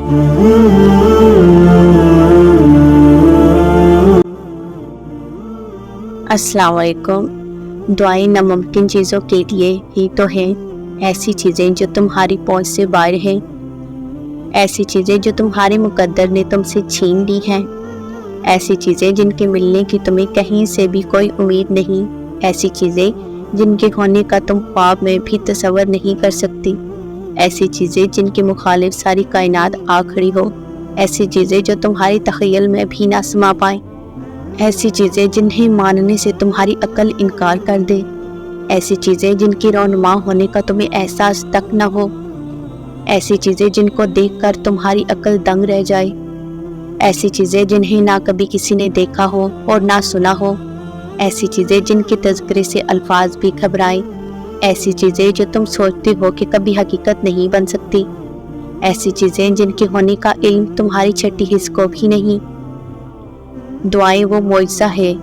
अस्सलाम वालेकुम। दुआएं नामुमकिन चीज़ों के लिए ही तो हैं, ऐसी चीज़ें जो तुम्हारी पहुंच से बाहर हैं, ऐसी चीज़ें जो तुम्हारे मुकद्दर ने तुमसे छीन ली हैं, ऐसी चीज़ें जिनके मिलने की तुम्हें कहीं से भी कोई उम्मीद नहीं, ऐसी चीज़ें जिनके होने का तुम ख्वाब में भी तसव्वुर नहीं कर सकती, ऐसी चीज़ें जिनके मुखालिफ सारी कायनात आ खड़ी हो, ऐसी चीज़ें जो तुम्हारी तख़य्युल में भी ना समा पाएँ, ऐसी चीज़ें जिन्हें मानने से तुम्हारी अक्ल इनकार कर दे, ऐसी चीज़ें जिनकी रौनमा होने का तुम्हें एहसास तक न हो, ऐसी चीज़ें जिनको देखकर तुम्हारी अक्ल दंग रह जाए, ऐसी चीज़ें जिन्हें ना कभी किसी ने देखा हो और ना सुना हो, ऐसी चीज़ें जिनके तज़किरे से अल्फाज भी घबराएं, ऐसी चीज़ें जो तुम सोचती हो कि कभी हकीकत नहीं बन सकती, ऐसी चीज़ें जिनके होने का इल्म तुम्हारी छठी हिस्स को भी नहीं। दुआएं वो मुआजिज़ा है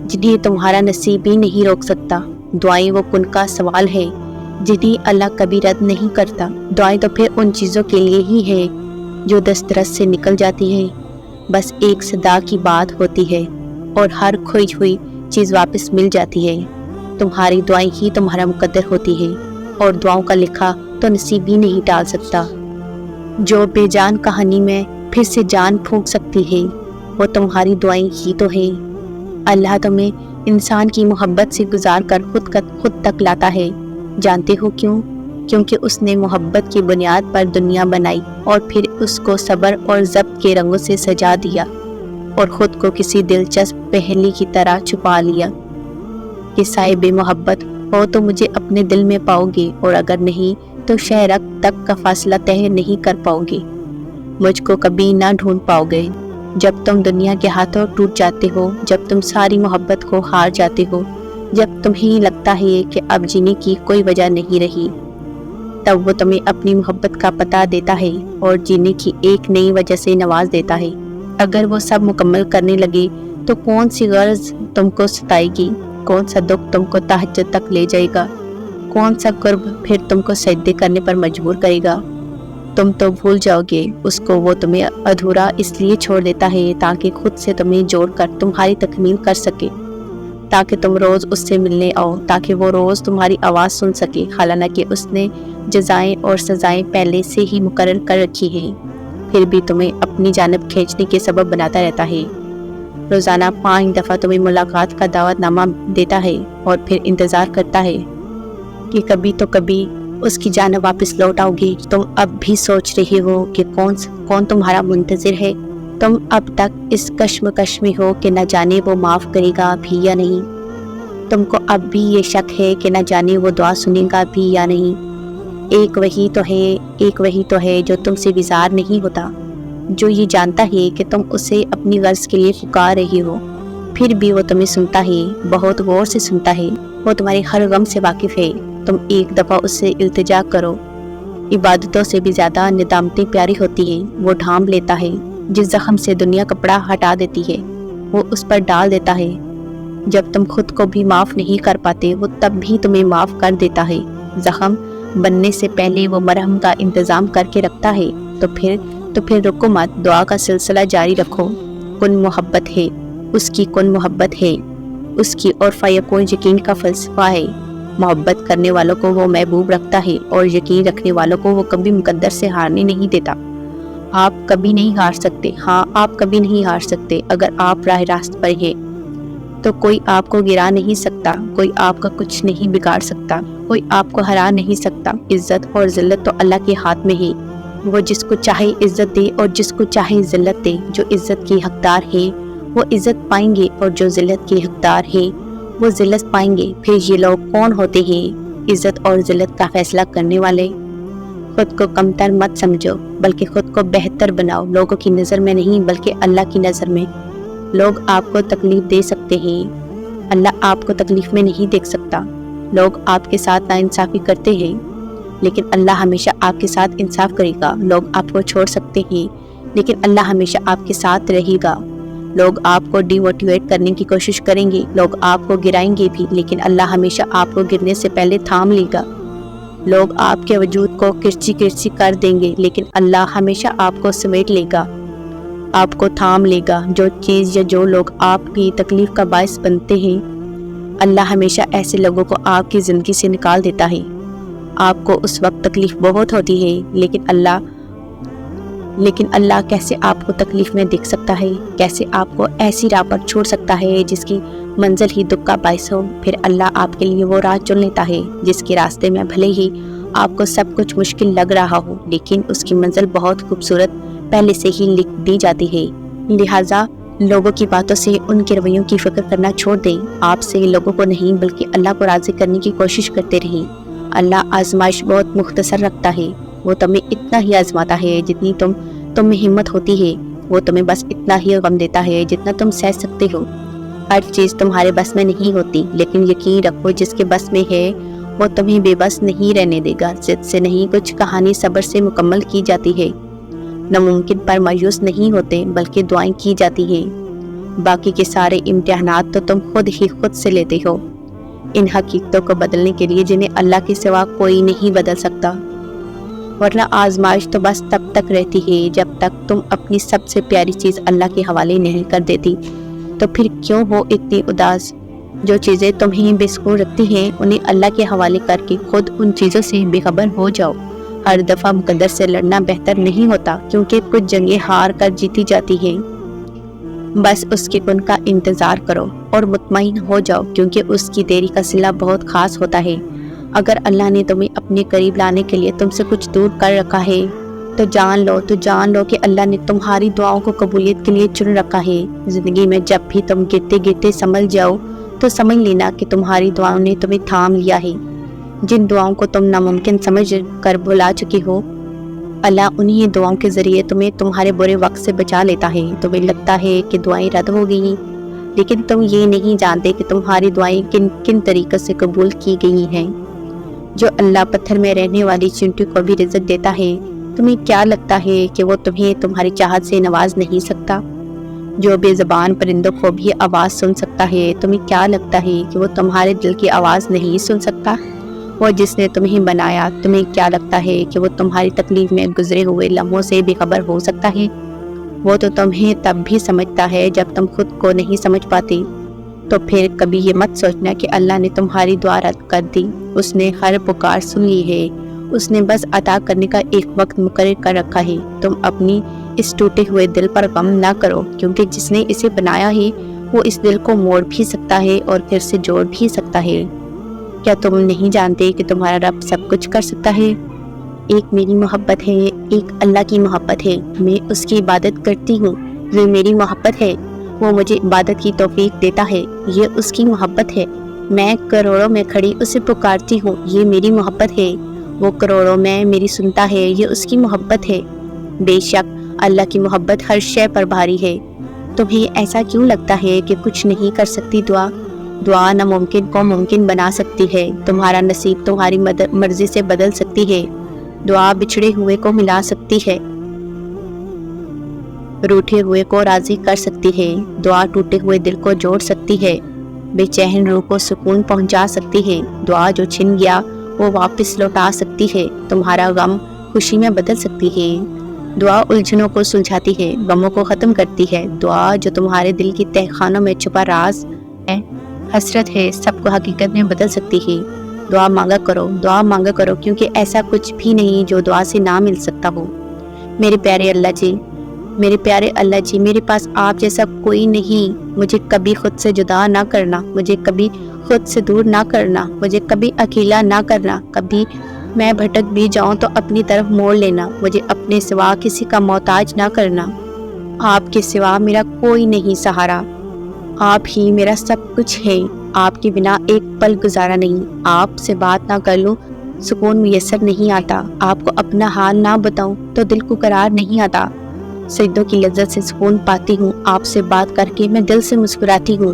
जिन्हें तुम्हारा नसीब भी नहीं रोक सकता। दुआएं वो कुन का सवाल है जिन्हें अल्लाह कभी रद्द नहीं करता। दुआएं तो फिर उन चीज़ों के लिए ही है जो दस्तरस से निकल जाती है, बस एक सदा की बात होती है और हर खोई हुई चीज़ वापस मिल जाती है। तुम्हारी दुआएं ही तुम्हारा मुकद्दर होती है और दुआओं का लिखा तो नसीब भी नहीं टाल सकता। जो बेजान कहानी में फिर से जान फूंक सकती है वो तुम्हारी दुआएं ही तो है। अल्लाह तुम्हें इंसान की मोहब्बत से गुजार कर खुद तक लाता है। जानते हो क्यों? क्योंकि उसने मोहब्बत की बुनियाद पर दुनिया बनाई और फिर उसको सब्र और ज़ब्त के रंगों से सजा दिया और ख़ुद को किसी दिलचस्प पहेली की तरह छुपा लिया कि साहिब मोहब्बत हो तो मुझे अपने दिल में पाओगे और अगर नहीं तो शहरक तक का फासला तय नहीं कर पाओगे, मुझको कभी ना ढूंढ पाओगे। जब तुम दुनिया के हाथों टूट जाते हो, जब तुम सारी मोहब्बत को हार जाते हो, जब तुम्हें लगता है कि अब जीने की कोई वजह नहीं रही, तब वो तुम्हें अपनी मोहब्बत का पता देता है और जीने की एक नई वजह से नवाज देता है। अगर वो सब मुकम्मल करने लगे तो कौन सी गर्ज तुमको सताएगी, कौन सा दुख तुमको तहज्जुद तक ले जाएगा, कौन सा कुर्ब फिर तुमको सजदे करने पर मजबूर करेगा। तुम तो भूल जाओगे उसको। वो तुम्हें अधूरा इसलिए छोड़ देता है ताकि खुद से तुम्हें जोड़कर तुम्हारी तकमील कर सके, ताकि तुम रोज़ उससे मिलने आओ, ताकि वो रोज़ तुम्हारी आवाज़ सुन सके। हालांकि उसने जज़ाएं और सज़ाएं पहले से ही मुकर्रर कर रखी है, फिर भी तुम्हें अपनी जानब खींचने के सबब बनाता रहता है। रोज़ाना 5 दफ़ा तुम्हें मुलाकात का दावतनामा देता है और फिर इंतज़ार करता है कि कभी तो कभी उसकी जानब वापस लौट आओगी। तुम अब भी सोच रही हो कि कौन तुम्हारा मुंतज़िर है। तुम अब तक इस कश्मकश में हो कि न जाने वो माफ़ करेगा भी या नहीं। तुमको अब भी ये शक है कि न जाने वो दुआ सुनेगा भी या नहीं। एक वही तो है जो तुमसे विज़ार नहीं होता, जो ये जानता है कि तुम उसे अपनी गर्ज के लिए पुकार रही हो, फिर भी वो तुम्हें सुनता है, बहुत गौर से सुनता है। वो तुम्हारे हर गम से वाकिफ़ है। तुम एक दफ़ा उससे इल्तिजा करो। इबादतों से भी ज़्यादा निदामतें प्यारी होती हैं। वो ढांप लेता है। जिस ज़ख्म से दुनिया कपड़ा हटा देती है वो उस पर डाल देता है। जब तुम खुद को भी माफ़ नहीं कर पाते वो तब भी तुम्हें माफ़ कर देता है। ज़ख्म बनने से पहले वो मरहम का इंतज़ाम करके रखता है। तो फिर रुको मत, दुआ का सिलसिला जारी रखो। कुन मोहब्बत है, उसकी कुन मोहब्बत है, उसकी और फ़यकून यकीन का फ़लसफ़ा है। मोहब्बत करने वालों को वो महबूब रखता है और यकीन रखने वालों को वो कभी मुकद्दर से हारने नहीं देता। आप कभी नहीं हार सकते। हाँ, आप कभी नहीं हार सकते। अगर आप राह रास्त पर हैं तो कोई आपको गिरा नहीं सकता, कोई आपका कुछ नहीं बिगाड़ सकता, कोई आपको हरा नहीं सकता। इज़्ज़त और ज़िल्लत तो अल्लाह के हाथ में है। वो जिसको चाहे इज़्ज़त दे और जिसको चाहे ज़िल्लत दे। जो इज़्ज़त के हकदार है वो इज़्ज़त पाएंगे और जो ज़िल्लत के हकदार है वो ज़िल्लत पाएंगे। फिर ये लोग कौन होते हैं इज़्ज़त और ज़िल्लत का फैसला करने वाले? खुद को कमतर मत समझो बल्कि खुद को बेहतर बनाओ। लोगों की नज़र में नहीं बल्कि अल्लाह की नज़र में। लोग आपको तकलीफ़ दे सकते हैं, अल्लाह आपको तकलीफ़ में नहीं देख सकता। लोग आपके साथ नाइंसाफ़ी करते हैं लेकिन अल्लाह हमेशा आपके साथ इंसाफ करेगा। लोग आपको छोड़ सकते हैं लेकिन अल्लाह हमेशा आपके साथ रहेगा। लोग आपको डिमोटिवेट करने की कोशिश करेंगे, लोग आपको गिराएंगे भी, लेकिन अल्लाह हमेशा आपको गिरने से पहले थाम लेगा। لوگ آپ کے وجود کو کرچی کرچی کر دیں گے، لیکن اللہ ہمیشہ آپ کو سمیٹ لے گا، آپ کو تھام لے گا۔ جو چیز یا جو لوگ آپ کی تکلیف کا باعث بنتے ہیں، اللہ ہمیشہ ایسے لوگوں کو آپ کی زندگی سے نکال دیتا ہے۔ آپ کو اس وقت تکلیف بہت ہوتی ہے، لیکن اللہ کیسے آپ کو تکلیف میں دیکھ سکتا ہے؟ کیسے آپ کو ایسی راہ پر چھوڑ سکتا ہے جس کی منزل ہی دکھ کا باعث ہو؟ پھر اللہ آپ کے لیے وہ راہ چن لیتا ہے جس کے راستے میں بھلے ہی آپ کو سب کچھ مشکل لگ رہا ہو، لیکن اس کی منزل بہت خوبصورت پہلے سے ہی لکھ دی جاتی ہے۔ لہٰذا لوگوں کی باتوں سے، ان کے رویوں کی فکر کرنا چھوڑ دیں۔ آپ سے لوگوں کو نہیں بلکہ اللہ کو راضی کرنے کی کوشش کرتے رہیں۔ اللہ آزمائش بہت مختصر رکھتا ہے، وہ تمہیں اتنا ہی آزماتا ہے جتنی تم میں ہمت ہوتی ہے۔ وہ تمہیں بس اتنا ہی غم دیتا ہے جتنا تم سہ سکتے ہو۔ ہر چیز تمہارے بس میں نہیں ہوتی، لیکن یقین رکھو جس کے بس میں ہے وہ تمہیں بے بس نہیں رہنے دے گا۔ ضد سے نہیں، کچھ کہانی صبر سے مکمل کی جاتی ہے۔ ناممکن پر مایوس نہیں ہوتے بلکہ دعائیں کی جاتی ہیں۔ باقی کے سارے امتحانات تو تم خود سے لیتے ہو، ان حقیقتوں کو بدلنے کے لیے جنہیں اللہ کے سوا کوئی نہیں بدل سکتا۔ ورنہ آزمائش تو بس تب تک رہتی ہے جب تک تم اپنی سب سے پیاری چیز اللہ کے حوالے نہیں کر دیتی۔ تو پھر کیوں ہو اتنی اداس؟ جو چیزیں تمہیں بے سکون رکھتی ہیں انہیں اللہ کے حوالے کر کے خود ان چیزوں سے بے خبر ہو جاؤ۔ ہر دفعہ مقدر سے لڑنا بہتر نہیں ہوتا، کیونکہ کچھ جنگیں ہار کر جیتی جاتی ہیں۔ بس اس کے کن کا انتظار کرو اور مطمئن ہو جاؤ، کیونکہ اس کی دیری کا صلہ بہت خاص ہوتا ہے۔ اگر اللہ نے تمہیں اپنے قریب لانے کے لیے تم سے کچھ دور کر رکھا ہے تو جان لو کہ اللہ نے تمہاری دعاؤں کو قبولیت کے لیے چن رکھا ہے۔ زندگی میں جب بھی تم گرتے گرتے سنبھل جاؤ تو سمجھ لینا کہ تمہاری دعاؤں نے تمہیں تھام لیا ہے۔ جن دعاؤں کو تم ناممکن سمجھ کر بھلا چکی ہو، اللہ انہی دعاؤں کے ذریعے تمہیں تمہارے برے وقت سے بچا لیتا ہے۔ تمہیں لگتا ہے کہ دعائیں رد ہو گئی، لیکن تم یہ نہیں جانتے کہ تمہاری دعائیں کن کن طریقے سے قبول کی گئی ہیں۔ جو اللہ پتھر میں رہنے والی چینٹی کو بھی رزق دیتا ہے، تمہیں کیا لگتا ہے کہ وہ تمہیں تمہاری چاہت سے نواز نہیں سکتا؟ جو بے زبان پرندوں کو بھی آواز سن سکتا ہے، تمہیں کیا لگتا ہے کہ وہ تمہارے دل کی آواز نہیں سن سکتا؟ وہ جس نے تمہیں بنایا، تمہیں کیا لگتا ہے کہ وہ تمہاری تکلیف میں گزرے ہوئے لمحوں سے بے خبر ہو سکتا ہے؟ وہ تو تمہیں تب بھی سمجھتا ہے جب تم خود کو نہیں سمجھ پاتی۔ تو پھر کبھی یہ مت سوچنا کہ اللہ نے تمہاری دعا رد کر دی۔ اس نے ہر پکار سن لی ہے، اس نے بس عطا کرنے کا ایک وقت مقرر کر رکھا ہے۔ تم اپنی اس ٹوٹے ہوئے دل پر غم نہ کرو، کیونکہ جس نے اسے بنایا ہے وہ اس دل کو موڑ بھی سکتا ہے اور پھر سے جوڑ بھی سکتا ہے۔ کیا تم نہیں جانتے کہ تمہارا رب سب کچھ کر سکتا ہے؟ ایک میری محبت ہے، ایک اللہ کی محبت ہے۔ میں اس کی عبادت کرتی ہوں، یہ میری محبت ہے۔ وہ مجھے عبادت کی توفیق دیتا ہے، یہ اس کی محبت ہے۔ میں کروڑوں میں کھڑی اسے پکارتی ہوں، یہ میری محبت ہے۔ وہ کروڑوں میں میری سنتا ہے، یہ اس کی محبت ہے۔ بے شک اللہ کی محبت ہر شے پر بھاری ہے۔ تمہیں ایسا کیوں لگتا ہے کہ کچھ نہیں کر سکتی دعا ناممکن کو ممکن بنا سکتی ہے۔ تمہارا نصیب تمہاری مرضی سے بدل سکتی ہے۔ دعا بچھڑے ہوئے کو ملا سکتی ہے، روٹھے ہوئے کو راضی کر سکتی ہے۔ دعا ٹوٹے ہوئے دل کو جوڑ سکتی ہے، بے چین روح کو سکون پہنچا سکتی ہے۔ دعا جو چھن گیا وہ واپس لوٹا سکتی ہے، تمہارا غم خوشی میں بدل سکتی ہے۔ دعا الجھنوں کو سلجھاتی ہے، غموں کو ختم کرتی ہے۔ دعا جو تمہارے دل کی تہہ خانوں میں چھپا راز ہے، حسرت ہے، سب کو حقیقت میں بدل سکتی ہے۔ دعا مانگا کرو، کیونکہ ایسا کچھ بھی نہیں جو دعا سے نہ مل سکتا ہو۔ میرے پیارے اللہ جی، میرے پاس آپ جیسا کوئی نہیں۔ مجھے کبھی خود سے جدا نہ کرنا، مجھے کبھی خود سے دور نہ کرنا، مجھے کبھی اکیلا نہ کرنا۔ کبھی میں بھٹک بھی جاؤں تو اپنی طرف موڑ لینا، مجھے اپنے سوا کسی کا محتاج نہ کرنا۔ آپ کے سوا میرا کوئی نہیں سہارا، آپ ہی میرا سب کچھ ہے۔ آپ کے بنا ایک پل گزارا نہیں، آپ سے بات نہ کر لوں سکون میسر نہیں آتا، آپ کو اپنا حال نہ بتاؤں تو دل کو قرار نہیں آتا۔ سجدوں کی لذت سے سکون پاتی ہوں، آپ سے بات کر کے میں دل سے مسکراتی ہوں۔